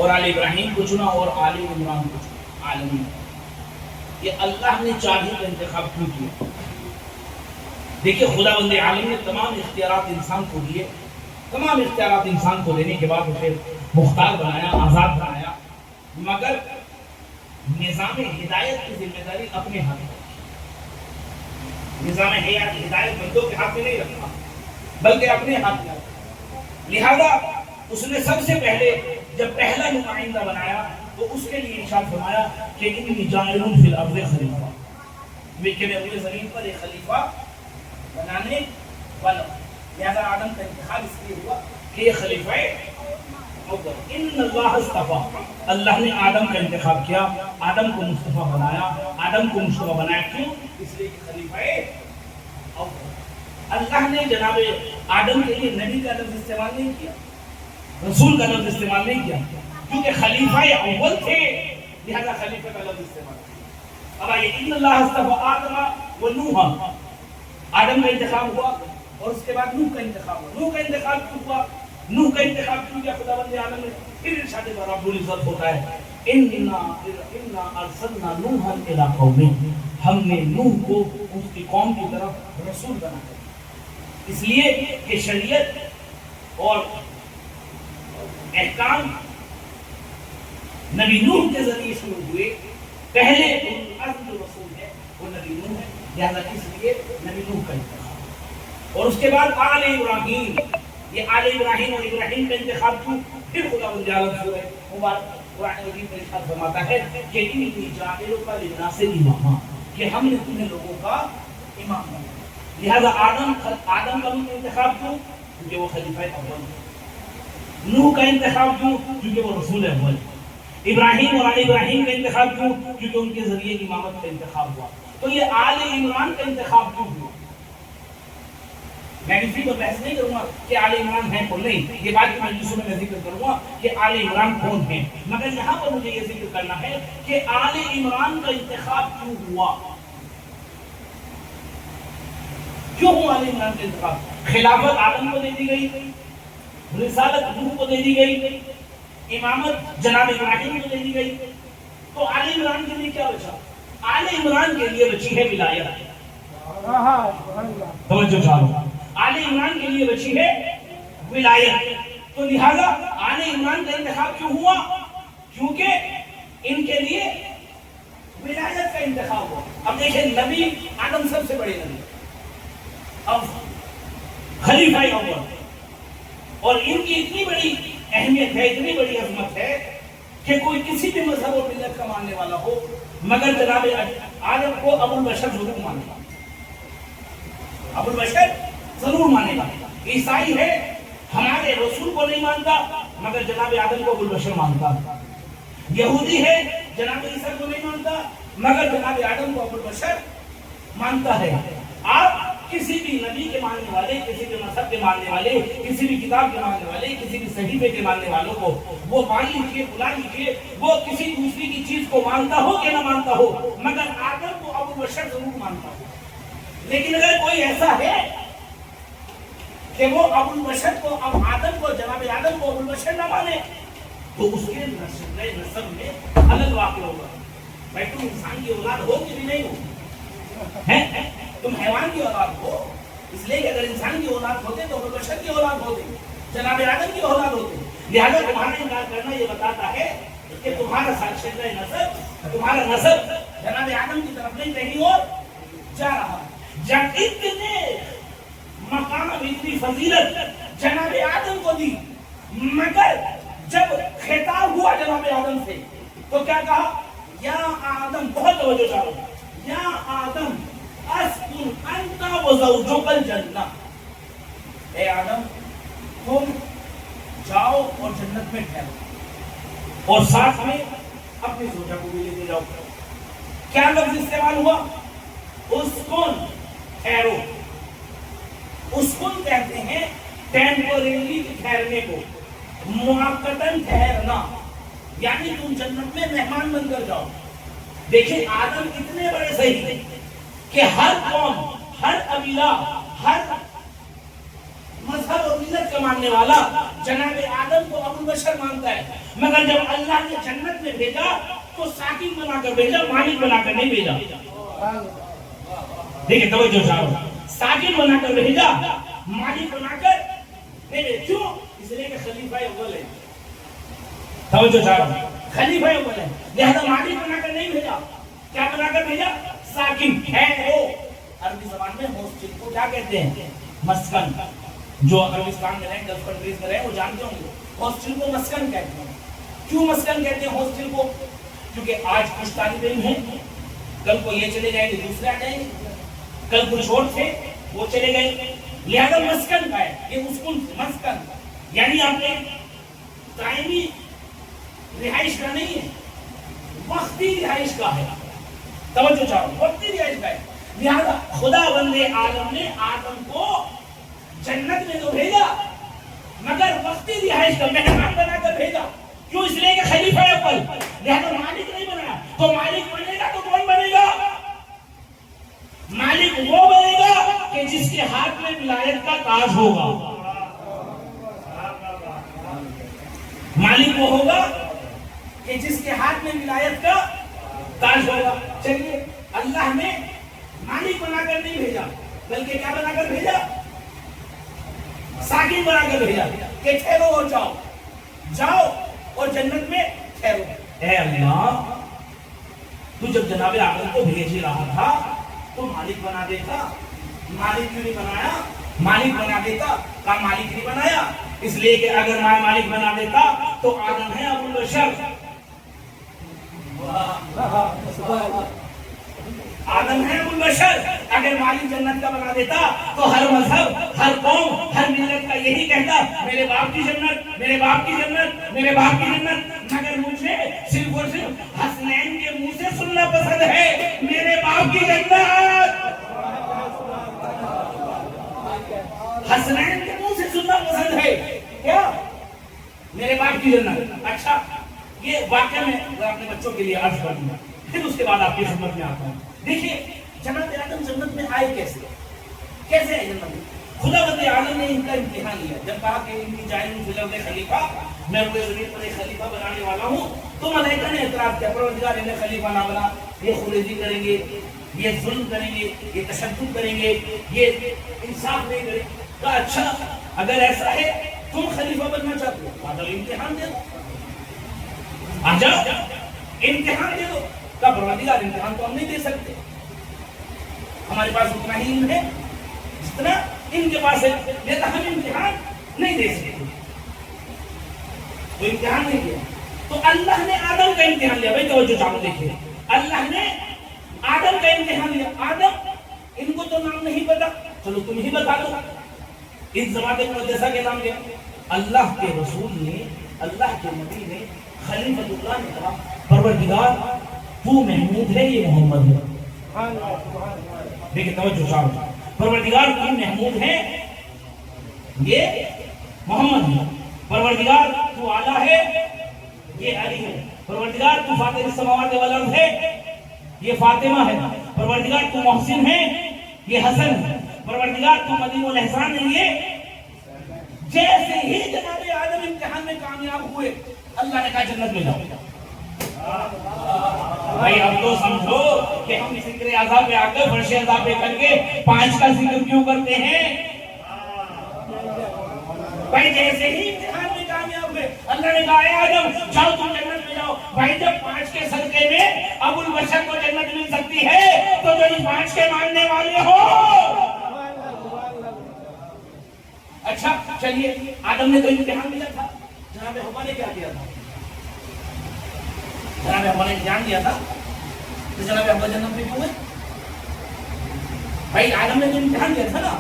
اور آل ابراہیم کو چنا اور آل عمران کو چنا عالمین. یہ اللہ نے چاہے کا انتخاب کیوں کیا؟ دیکھیے خدا بند عالم نے تمام اختیارات انسان کو دیے، تمام اختیارات انسان کو دینے کے بعد اسے مختار بنایا، آزاد بنایا، مگر نظام ہدایت کی ذمہ داری اپنے ہاتھ میں. نظام ہدایت بندوں کے ہاتھ میں نہیں رکھا بلکہ اپنے ہاتھ میں رکھا. لہذا اس نے سب سے پہلے جب پہلا نمائندہ بنایا تو اس کے لیے ارشاد فرمایا کہ انی جاعل فی الارض خلیفہ، کہ میں پورے زمین پر ایک خلیفہ بنانے والا. لہذا آدم کا انتخاب اس لیے ہوا کہ یہ خلیفہ ان اللہ اصطفیٰ، اللہ نے آدم کا انتخاب کیا، آدم کو مصطفیٰ بنایا، آدم کو مصطفیٰ بنایا. کیوں؟ اس لیے کہ خلیفہ اللہ نے جناب آدم کے لیے نبی کا لفظ استعمال نہیں کیا، رسول کا لفظ استعمال نہیں کیا، کیونکہ خلیفہ اول تھے، لہذا خلیفہ کا لفظ استعمال کیا. اب آئیے ان اللہ اصطفیٰ آدم و نوحا، آدم کا انتخاب ہوا اور اس کے بعد نوح کا انتخاب ہوا. نوح کا انتخاب کیوں ہوا؟ نوح کا انتخاب کیوں کیا؟ خداوند عالم نے پھر ارشاد رب العزت ہوتا ہے انا ارسلنا نوحا الی قومه، ہم نے نوح کو اس کی قوم کی طرف رسول بنایا. اس لیے کہ شریعت اور احکام نبی نوح کے ذریعے شروع ہوئے. پہلے جو رسول ہے وہ نبی نوح ہے، لہذا اس لیے نبی نوح کا انتخاب. اور اس کے بعد آل ابراہیم، یہ آل ابراہیم اور ابراہیم کا انتخاب کیوں؟ پھر خداوند جلالہ سورہ مبارک قرآن مجید میں ارشاد فرماتا ہے کہ انی جاعلک للناس اماما، کہ ہم نے تمہیں لوگوں کا امام بنایا. لہذا آدم کا انتخاب کیوں؟ کیونکہ وہ خلیفہ اول ہے. نوح کا انتخاب کیوں؟ کیونکہ وہ رسول اول. ابراہیم اور آل ابراہیم کا انتخاب کیوں؟ کیونکہ ان کے ذریعے امامت کا انتخاب ہوا. تو یہ آل عمران کا انتخاب کیوں ہوا؟ میں کسی کو بحث نہیں کروں گا کہ آل عمران ہیں کون نہیں، یہ بات کی مجلسوں میں ذکر کروں گا کہ آل عمران کون ہیں، مگر یہاں پر مجھے یہ ذکر کرنا ہے کہ آل عمران کا انتخاب کیوں ہوا. کیوں ہوا آل عمران کا انتخاب؟ خلافت آدم کو دے دی گئی، رسالت نوح کو دے دی گئی، امامت جناب ابراہیم کو دے دی گئی. تو آل عمران کے لیے کیا بچا؟ آل عمران کے لیے بچی ہے ولایت. توجہ چاہو، آل عمران کے لیے بچی ہے ولایت. تو لہذا آل عمران کا انتخاب کیوں ہوا؟ کیونکہ ان کے لیے ولایت کا انتخاب ہوا. اب دیکھیں نبی آدم سب سے بڑے نبی، اب خلیفہ اول، اور ان کی اتنی بڑی اہمیت ہے، اتنی بڑی عظمت ہے کہ کوئی کسی بھی مذہب و ملت کا ماننے والا ہو مگر جناب آدم کو ابو البشر ضرور مانے گا، ابو البشر ضرور مانے گا. عیسائی ہے ہمارے رسول کو نہیں مانتا مگر جناب آدم کو ابو البشر مانتا. یہودی ہے جناب عیسیٰ کو نہیں مانتا مگر جناب آدم کو ابو البشر مانتا ہے. آپ کسی بھی نبی کے ماننے والے، کسی بھی مذہب کے ماننے والے، کسی بھی کتاب کے ماننے والے، کسی بھی صحیفے کے ماننے والوں کو وہ مان لیجیے، بلا لیجیے، وہ کسی دوسری کی چیز کو مانتا ہو کہ نہ مانتا ہو مگر آدم کو ابو البشر ضرور مانتا ہو. لیکن اگر کوئی ایسا ہے کہ وہ ابو البشر کو، اب آدم کو، جناب آدم کو ابو البشر نہ مانے تو اس کے نسب میں الگ واقع ہوگا. بھائی تم انسان کی اولاد ہو کہ بھی نہیں ہو، تم حیوان کی اولاد ہو، اس لیے کہ اگر انسان کی اولاد ہوتے تو ابو البشر کی اولاد ہوتے، جناب آدم کی اولاد ہوتے. لہذا تمہارا انکار کرنا یہ بتاتا ہے کہ تمہارا سلسلہ نسب، تمہارا نسب جناب آدم کی طرف نہیں کہیں اور جا رہا. جب اتنے مقام، اتنی فضیلت جناب آدم کو دی، مگر جب خطاب ہوا جناب آدم سے تو کیا کہا؟ یا آدم، بہت توجہ چاہو، یا آدم اسکن انت وزوجک الجنہ، اے آدم تم جاؤ اور جنت میں ٹھہرو اور ساتھ میں اپنی زوجہ کو بھی لے کے جاؤ. کیا لفظ استعمال ہوا؟ اسکن، ٹھہرو. اسکن کہتے ہیں ٹیمپوریلی ٹھہرنے کو، مؤقتاً ٹھہرنا، یعنی تم جنت میں مہمان بن کر جاؤ. دیکھیں آدم اتنے بڑے صحیح کہ ہر قوم، ہر قبیلہ، ہر مذہب اور ملت کا ماننے والا جناب آدم کو ابو البشر مانتا ہے، مگر جب اللہ نے جنت میں بھیجا تو ساکن بنا کر بھیجا، مالک بنا کر نہیں بھیجا۔ دیکھیں توجہ چاہو، ساکن بنا کر بھیجا، مالک بنا کر نہیں بھیجا۔ کیوں؟ اس لیے کہ خلیفہ اول ہے۔ توجہ چاہو، خلیفہ اول ہے، لہذا مالک بنا کر نہیں بھیجا، کیا بنا کر بھیجا؟ ساکن ہے وہ۔ عربی زبان میں ہاسٹل کو کیا کہتے ہیں؟ مسکن۔ جو عربستان میں رہیں، گلف کنٹریز میں رہیں، وہ جانتے ہوں گے ہاسٹل کو مسکن کہتے ہیں۔ کیوں مسکن کہتے ہیں ہاسٹل کو؟ کیونکہ آج کچھ طالب علم ہیں، کل کو یہ چلے جائیں گے، دوسرے آ جائیں گے، کل کچھ اور تھے وہ چلے گئے، لہذا مسکن کا ہے یہ اسکول مسکن، یعنی آپ نے دائمی رہائش کا نہیں ہے، وقتی رہائش کا ہے۔ توجہ چاہو، وقتی رہائش کا ہے، لہذا خدا بند عالم نے آدم کو جنت میں تو بھیجا مگر وقتی رہائش کا مہمان بنا کر بھیجا۔ کیوں؟ اس لیے کہ خلیفہ اول، لہذا مالک نہیں بنا، تو مالک بنے گا تو کون بنے گا؟ مالک وہ بنے گا کہ جس کے ہاتھ میں ولایت کا تاج ہوگا۔ مالک وہ ہوگا کہ جس کے ہاتھ میں ولایت کا تاج ہوگا۔ چلیے، اللہ نے مالک بنا کر نہیں بھیجا بلکہ کیا بنا کر بھیجا؟ ساکن بنا کر بھیجا کہ ٹھہرو اور جاؤ، جاؤ اور جنت میں ٹھہرو۔ اے اللہ، تو جب جناب آدم کو بھیج ہی رہا تھا تو مالک بنا دیتا، مالک کیوں نہیں بنایا؟ مالک بنا دیتا، کا مالک نہیں بنایا، اس لیے کہ اگر میں مالک بنا دیتا تو آدم ہے ابو البشر، آدم ہے ابو البشر۔ اگر مالک جنت کا بنا دیتا تو ہر مذہب، ہر قوم، ہر ملت کا یہی کہتا، میرے باپ کی جنت، میرے باپ کی جنت، میرے باپ کی جنت، مگر مجھے صرف اور صرف حسنین کے منہ سے سننا پسند ہے، میرے باپ کی جنت، حسنین کے منہ سے سننا پسند ہے، کیا؟ میرے باپ کی جنت۔ اچھا، یہ واقعہ میں اپنے بچوں کے لیے عرض کر دوں، پھر اس کے بعد آپ کی خدمت میں آتا ہوں۔ دیکھیے جناب آدم جنت میں آئے کیسے؟ کیسے آئے جنت میں؟ خدا بند عالم نے ان کا امتحان لیا، جب کہا کہ ان کی جائیں فی الارض خلیفہ، میں روئے زمین پر ایک خلیفہ بنانے والا ہوں، تو ملائکہ نے اعتراض کیا، پروردگار انہیں خلیفہ نہ بنا، یہ خوریزی کریں گے، یہ ظلم کریں گے، یہ تشدد کریں گے، یہ انصاف نہیں کریں گے۔ کہا اچھا اگر ایسا ہے تم خلیفہ بننا چاہتے ہو، آدم امتحان دے دو، آجا امتحان دے دو۔ کہا پروردگار امتحان تو ہم نہیں دے سکتے، ہمارے پاس اتنا ہی علم ہے جتنا ان کے پاس ہے، لہذا ہم امتحان نہیں دے سکتے، تو امتحان نہیں دیا۔ تو اللہ نے آدم کا امتحان لیا۔ بھائی توجہ چاہو، دیکھیے اللہ نے آدم کا امتحان لیا۔ آدم، ان کو تو نام نہیں پتا، چلو تم ہی بتا دو۔ اس زمانے میں جیسا کہ نام لیا، اللہ کے رسول نے، اللہ کے نبی نے، خلیفۃ اللہ نے کہا پروردگار تو محمود ہے، یہ محمد ہے۔ دیکھیں توجہ چاہو، پروردگار تو محمود ہے، یہ محمد ہے۔ پروردگار تو اعلیٰ ہے، یہ علی ہے۔ پروردگار تو فاطر السماوات والارض ہے، یہ فاطمہ ہے۔ پروردگار تو محسن ہے، یہ حسن ہے۔ پروردگار تو مدین الاحسان ہے، یہ جیسے ہی جناب آدم امتحان میں کامیاب ہوئے، اللہ نے کہا جنت میں جاؤ۔ بھائی اب تو سمجھو کہ ہم ذکر اعضاء پہ آ کر فرش اعضاء پہ کر کے 5 کا ذکر کیوں کرتے ہیں؟ بھائی جیسے ہی امتحان میں کامیاب ہوئے، اللہ نے کہا اے آدم جاؤ تم جنت میں جاؤ۔ بھائی جب 5 کے صدقے میں ابو البشر کو جنت مل سکتی ہے تو جو 5 کے ماننے والے ہو۔ اچھا چلیے، آدم نے تو امتحان دیا تھا، جناب حوا نے کیا کیا تھا؟ جناب حوا نے امتحان دیا تھا تو جناب حوا جنت میں کیوں ہوئے؟ بھائی آدم نے تو امتحان دیا تھا نا،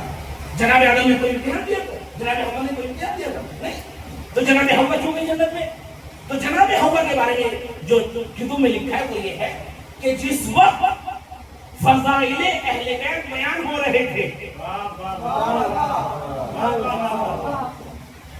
جناب آدم نے کوئی امتحان دیا تھا؟ جناب حوا نے کوئی امتحان دیا تھا؟ نہیں، تو جناب حوا کیوں گئی جنت میں؟ تو جناب حوا کے بارے میں جو کتب میں لکھا ہے وہ یہ ہے کہ جس وقت فضائل اہل بیت بیان ہو رہے تھے،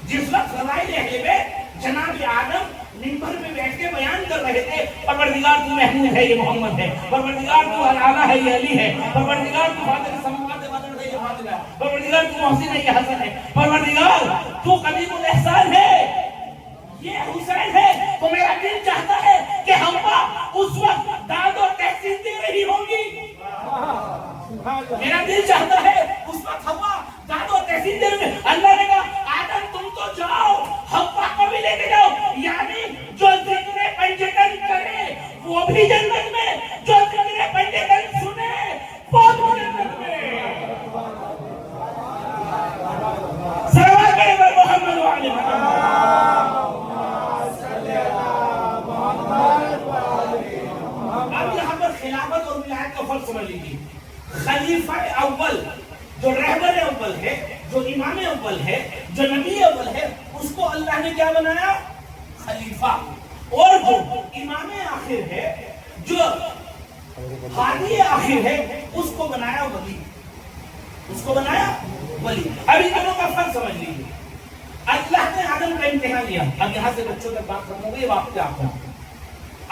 جس وقت فضائل اہل بیت جناب آدم منبر پہ بیٹھ کے بیان کر رہے تھے، پروردگار تو محمود ہے، یہ محمد ہے، پروردگار تو اعلیٰ ہے، یہ علی ہے، پروردگار تو فاطر السماوات والارض ہے، یہ فاطمہ ہے، پروردگار پروردگار تو محسن ہے، یہ حسن ہے، پروردگار تو قدیم الاحسان ہے، یہ حسین ہے، تو میرا دل چاہتا ہے کہ حوا اس وقت داد و تحسین دے رہی ہوں گی، میرا دل چاہتا ہے اس وقت حوا داد و تحسین دے رہی ہوں گی۔ اللہ نے کہا آدم تم تو جاؤ، حوا کو بھی لے کے جاؤ، یعنی جو ذکر پنجتن کرے وہ بھی جنت میں، جو ذکر پنجتن سنے وہ بھی جنت میں۔ صلوات کرے پر محمد و علی محمد۔ اب یہاں پر خلافت اور ولایت کا فرق سمجھ لیجیے۔ خلیفہ اول جو رہبر اول ہے، جو امام اول ہے، جو نبی اول ہے، اس کو اللہ نے کیا بنایا؟ خلیفہ۔ اور جو امام آخر ہے، جو ہادی آخر ہے، اس کو بنایا ولی، اس کو بنایا ولی۔ اب ان دونوں کا فرق سمجھ لیجیے۔ اللہ نے آدم کا امتحان لیا، اب یہاں سے بچوں تک بات ختم ہو گئی، واقعہ آپ کو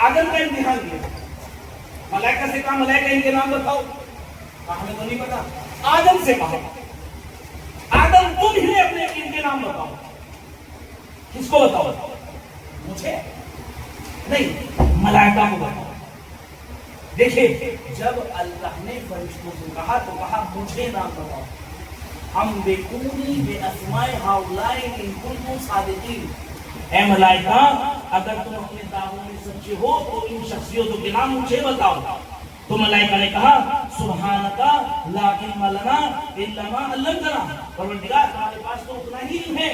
آدم کا امتحان لیا، ملائکہ سے کہا ملائکہ ان کے نام بتاؤ، کہا ہمیں تو نہیں پتا۔ آدم سے کہا آدم تم ہی اپنے ان کے نام بتاؤ، کس کو بتاؤ؟ مجھے نہیں، ملائکہ کو بتاؤ۔ دیکھیں جب اللہ نے فرشتوں سے کہا تو کہا مجھے نام بتاؤ، ہم بِکُونِی بِأَسْمَاءِ هَؤُلَاءِ إِن كُنتُم صَادِقِینَ، اے ملائکہ اگر تم اپنے دعووں میں سچے ہو تو ان شخصیتوں کے نام مجھے بتاؤ۔ تو ملائکہ نے کہا سبحانک لا علم لنا الا ما علمتنا، پروردگار تمہارے پاس تو اتنا ہی علم ہے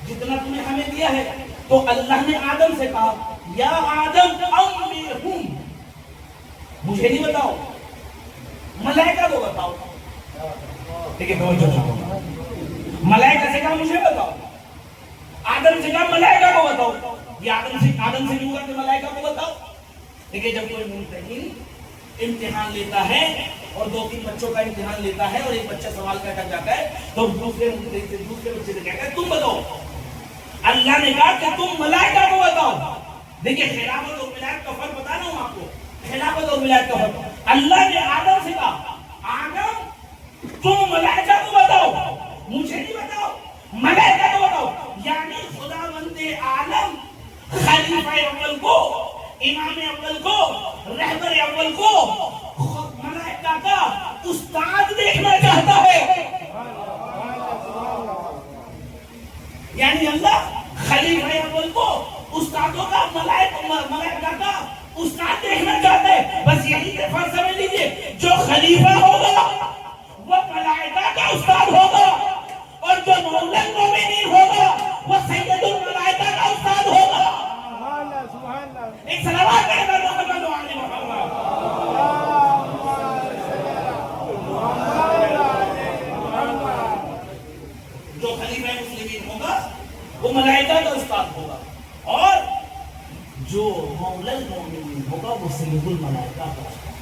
جتنا تم نے ہمیں دیا ہے۔ تو اللہ نے آدم سے کہا یا آدم انبئہم، مجھے نہیں بتاؤ، ملائکہ کو بتاؤ۔ لیکن ملائکہ سے کہا مجھے بتاؤ، آدم سے کہا ملائکہ کو بتاؤ۔ یہ آدم سے کیوں کہا کہ ملائکہ کو بتاؤ؟ دیکھیں جب کوئی ممتحن امتحان لیتا ہے اور 2-3 بچوں کا امتحان لیتا ہے اور ایک بچہ سوال کا اٹک جاتا ہے تو دوسرے بچے سے کہتا ہے تم بتاؤ۔ اللہ نے کہا کہ تم ملائکہ کو بتاؤ۔ دیکھیں خلافت اور ولایت کا فرق بتا رہا ہوں آپ کو، خلافت اور ولایت کا فرق۔ اللہ نے آدم سے کہا آدم تم ملائکہ کو بتاؤ، مجھے نہیں بتاؤ، ملائکہ کو بتاؤ۔ یعنی خداوند عالم خلیفہ اول کو، امام اول کو، رہبر اول کو ملائکہ کا استاد دیکھنا چاہتا ہے۔ یعنی اللہ خلیفہ اول کو استادوں کا ملائکہ کا استاد دیکھنا چاہتا ہے۔ بس یہی فرق سمجھ لیجیے، جو خلیفہ ہوگا وہ ملائکہ کا استاد ہوگا اور جو مولا المومنین ہوگا وہ سید الملائکہ کا استاد ہوگا۔ ایک صلوات کرے گا محمد و علی محمد۔ جو خلیفہ مسلمین ہوگا وہ ملائکہ کا استاد ہوگا اور جو مولا المومنین ہوگا وہ سید الملائکہ کا استاد۔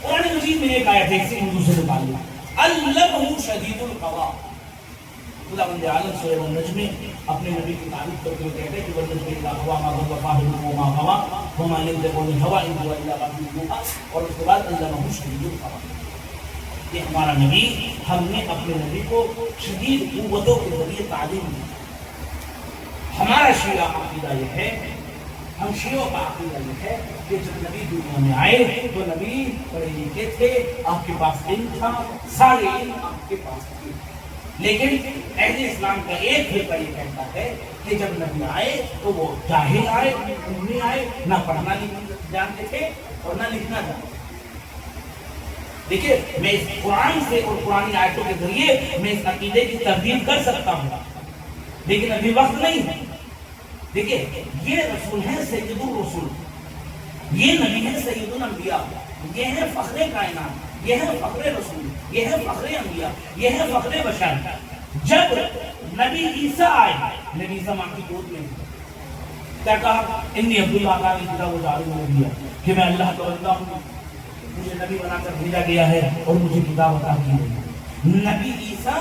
قرآن مجید میں ایک آیت ہے، اسی اردو سے متعلق، علمہ شدید القویٰ۔ خداوند عالم سورہ النجم میں اپنے نبی کی تعریف کرتے ہوئے کہتے ہیں کہ والنجم اذا ہوا ما ضل صاحبه وما غوى وما ينطق عن الهوى ان هو الا وحی یوحی، اور اس کے بعد علمہ شدید القویٰ۔ یہ ہمارا نبی، ہم نے اپنے نبی کو شدید قوتوں کے ذریعے تعلیم دی۔ ہمارا شیعہ عقیدہ یہ ہے، ہم شیعوں کا عقیدہ یہ ہے کہ جب نبی دنیا میں آئے تو نبی پڑھے لکھے تھے، آپ کے پاس علم تھا، سارے علم آپ کے پاس تھے۔ لیکن اہل اسلام کا ایک فرقہ یہ کہتا ہے کہ جب نبی آئے تو وہ جاہل آئے، امی آئے، نہ پڑھنا لکھنا جانتے تھے اور نہ لکھنا جانتے تھے۔ دیکھیے میں اس قرآن سے اور قرآنی آیتوں کے ذریعے میں اس عقیدے کی تردید کر سکتا ہوں، لیکن ابھی وقت نہیں ہے۔ دیکھیے یہ رسول ہے سید الرسول، یہ نبی ہے سید الانبیاء، یہ ہے فخر کائنات، یہ ہے فخر رسول، یہ ہے فخر انبیاء، یہ ہے فخر بشر۔ جب نبی عیسیٰ آئے، نبی عیسیٰ ماں کی گود میں کیا کہا؟ انی عبداللہ تعالی کتاب وجعلنی نبیّا، کہ میں اللہ کا بندہ ہوں، مجھے نبی بنا کر بھیجا گیا ہے اور مجھے کتاب عطا کی گئی۔ نبی عیسیٰ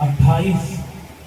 28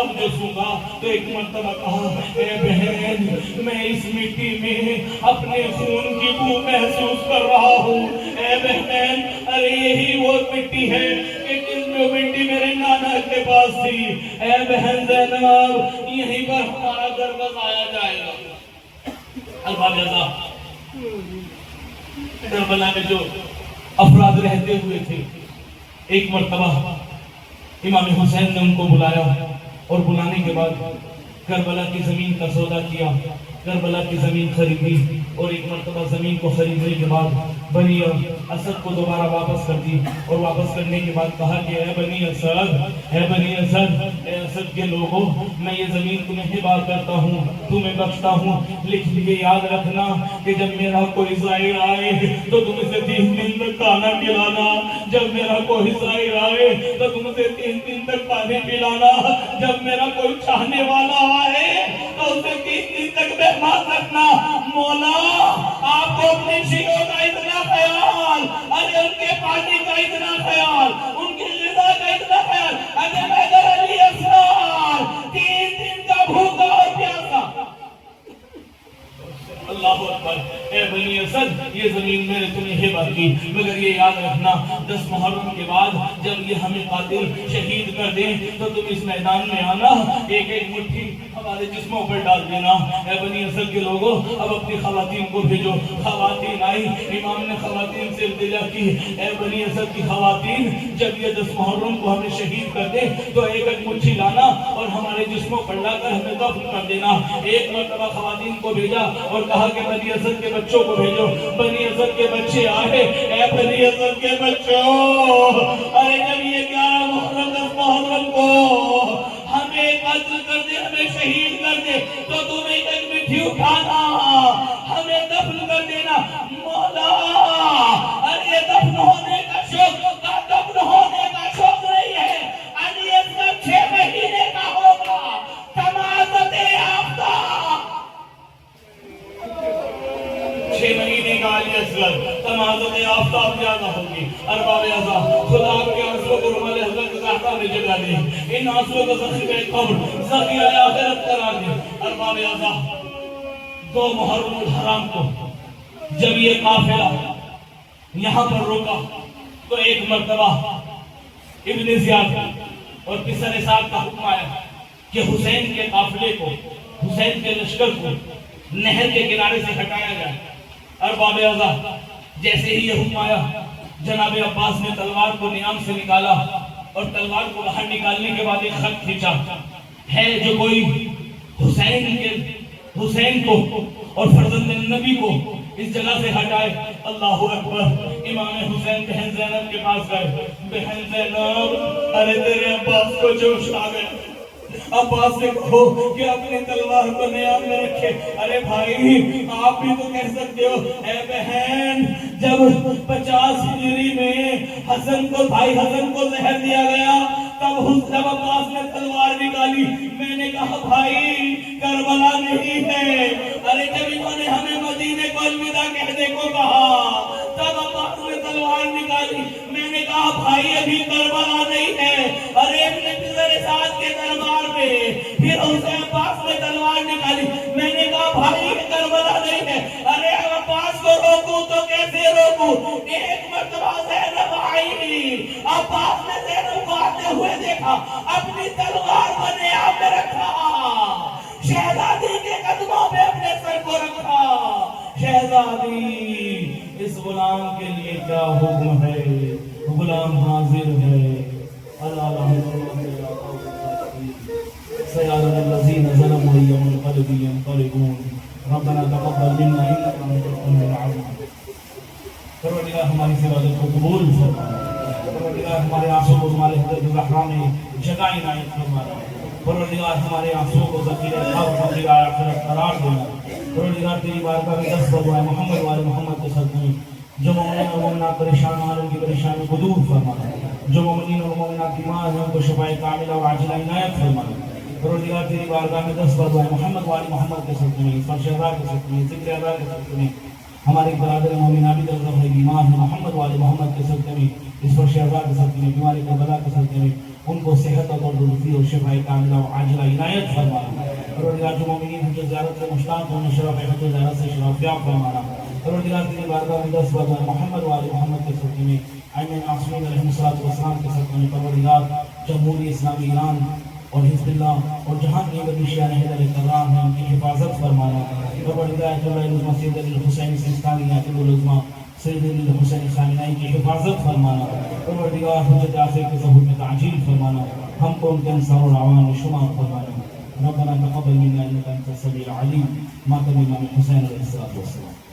اب جو سونگا تو ایک مرتبہ کہا اے بہن میں اس مٹی میں اپنے خون کی بو محسوس کر رہا ہوں. اے بہن ارے یہی وہ مٹی ہے کہ جو مٹی میرے نانا کے پاس تھی. اے بہن زینب یہیں پر ہمارا گھر بسایا جائے گا. البابیہ کربلا میں جو افراد رہتے ہوئے تھے ایک مرتبہ امام حسین نے ان کو بلایا اور بلانے کے بعد کربلا کی زمین کا سودا کیا. کربلا کی زمین خریدی اور ایک مرتبہ زمین کو خریدنے کے بعد بنی اسد کو دوبارہ واپس کر دی اور واپس کرنے کے بعد کہا کہ اے بنی اسد اے اسد کے لوگوں میں یہ زمین تمہیں ہبہ کرتا ہوں تمہیں بخشتا ہوں لکھ لیے یاد رکھنا کہ جب میرا کوئی زائر آئے تو تم اسے 3 دن تک کھانا کھلانا. جب میرا کوئی زائر آئے تو تم اسے 3 دن تک پانی پلانا. جب میرا کوئی چاہنے والا آئے تو اسے 3 دن تک مہمان رکھنا. مولا آپ کو اپنے شیعوں کا اتنا خیال, ارے ان کے پانی کا اتنا خیال, ان کی غذا کا اتنا خیال. ارے میدر علی اسرار 3 دن کا بھوکا اور پیاسا. اللہ اکبر. اے بنی اسد یہ زمین میں نے تمہیں ہبہ کی مگر یہ یاد رکھنا 10 محرم کے بعد جب یہ ہمیں قاتل شہید کر دیں تو تم اس میدان میں آنا ایک ایک مٹھی ہمارے جسموں پر ڈال دینا. اے بنی اسد کے لوگوں اب اپنی خواتین کو بھیجو. خواتین آئی. امام نے خواتین سے التجا کی اے بنی اسد کی خواتین جب یہ 10 محرم کو ہمیں شہید کر دیں تو ایک ایک مٹھی لانا اور ہمارے جسموں پر لا کر ہمیں دفن کر دینا. ایک مرتبہ خواتین کو بھیجا اور کہا کہ بنی اسد کے بچوں کو بھیجو. بنی اسد کے بچے آئے. اے بنی اسد کے بچوں ارے جب یہ 11 محرم 10 محرم کو ہمیں قتل کر دے ہمیں شہید کر دے تو تم ایک مٹھی اٹھانا ہمیں دفن کر دینا. مولا ارے دفن ہونے کا شوق دفن ہونے کا شوق نہیں ہے. علی اصغر 6 مہینے کا ہوگا تمازت یافتہ 6 مہینے کا علی اصغر تمازت یافتہ پیدا ہوگی. ارباب اعزاز خدا کے آنسو کو رومال حضرت زہرا نے جگہ دی. ان آنسو کو ذخیرہ قبر ذخیرہ آخرت قرار دی. ارباب اعزاز 2 محرم الحرام کو جب یہ قافلہ یہاں پر روکا تو ایک مرتبہ ابن زیاد اور کسر سعد کا حکم آیا کہ حسین کے قافلے کو حسین کے لشکر کو نہر کے کنارے سے ہٹایا جائے. ارباب اعزاز جیسے ہی یہ حکم آیا جناب عباس نے تلوار کو نیام سے نکالا اور تلوار کو باہر نکالنے کے بعد ایک خط کھینچا ہے جو کوئی حسین کو اور فرزند نبی کو اس جگہ سے ہٹائے. اللہ اکبر. امام حسین بہن زینب کے پاس گئے. بہن زینب ارے تیرے عباس کو جوش آ گئے. عباس سے کہو کہ اپنی تلوار کو نیام میں رکھے. ارے بھائی آپ بھی تو کہہ سکتے ہو. اے بہن جب 50 ہجری میں بھائی حسن کو زہر دیا گیا تب عباس نے تلوار نکالی. میں نے کہا بھائی کربلا نہیں ہے. ارے جب انہوں نے ہمیں مدینے کو الوداع کہنے کو کہا تب عباس نے تلوار نکالی. میں نے کہا بھائی ابھی کربلا نہیں ہے. ارے ابن کسر سعد کے دربار میں پھر حسین عباس نے تلوار نکالی. میں نے کہا بھائی یہ کربلا نہیں ہے. ارے عباس کو روکوں تو کیسے روکوں. ایک مرتبہ زینب آئی. عباس نے زینب کو آتے ہوئے دیکھا اپنی تلوار کو نیام میں رکھا. شہزادی کے قدموں میں اپنے سر کو رکھا. شہزادی اس غلام کے لیے کیا حکم ہے. غلام حاضر ہے. اللہ سيعلم الذين ظلموا أي منقلب ينقلبون ربنا تقبل منا إنك أنت السميع العليم. پروردگار ہماری عبادت کو قبول فرما. پروردگار ہمارے آنسوں کو تمہارے حضرت زہرا میں جگہ عنایت فرما. پروردگار ہمارے آنسوں کو ذخیرہ قبر آخرت قرار دینا. پروردگار تیری بارگاہ میں 10 بار محمد والے محمد کے صدقے جو مومنین اور مومنات پریشان ہیں ان کی پریشانی کو دور فرما. جو مومنین اور مومنات بیمار ہیں ان کو شفاء کاملہ و عاجلہ عنایت فرما. پروردگار تیری بارگاہ میں 10 بار محمد والے محمد کے صدقے میں فرش ادا کے صدقے میں ذکر ادا کے صدقے میں ہمارے برادر مومن عابد الرحمن بیمار ہیں محمد والے محمد کے صدقے میں اس فرش ادا کے صدقے میں بیماری کو بلا کے صدقے میں ان کو صحت اور تندرستی اور شفا کاملہ و عاجلہ عنایت فرمانا پروردگار جو مومنین حج زیارت سے مشتاق ہیں شرف حج زیارت سے شرف یاب فرمانا پروردگار تیری بارگاہ میں 10 بار محمد و آل محمد کے صدقے میں ائمہ معصومین علیہ الصلوۃ والسلام کے صدقے میں پروردگار جمہوری اسلامی ایران اور حزب اللہ اور جہاں کی بدیشیان حیدر کرام ہیں ان کی حفاظت فرمانا پروردگار جلال سید علی الحسین سستانی عطیب العظما سید علی الحسین خامنائی کی حفاظت فرمانا پروردگار حجت آخر کے ظہور میں تعجیل فرمانا ہم کو ان کے انصار اور عوام میں شمار فرمانا ربنا تقبل منا انك انت السميع العليم ما كان الامام الحسين عليه الصلاه والسلام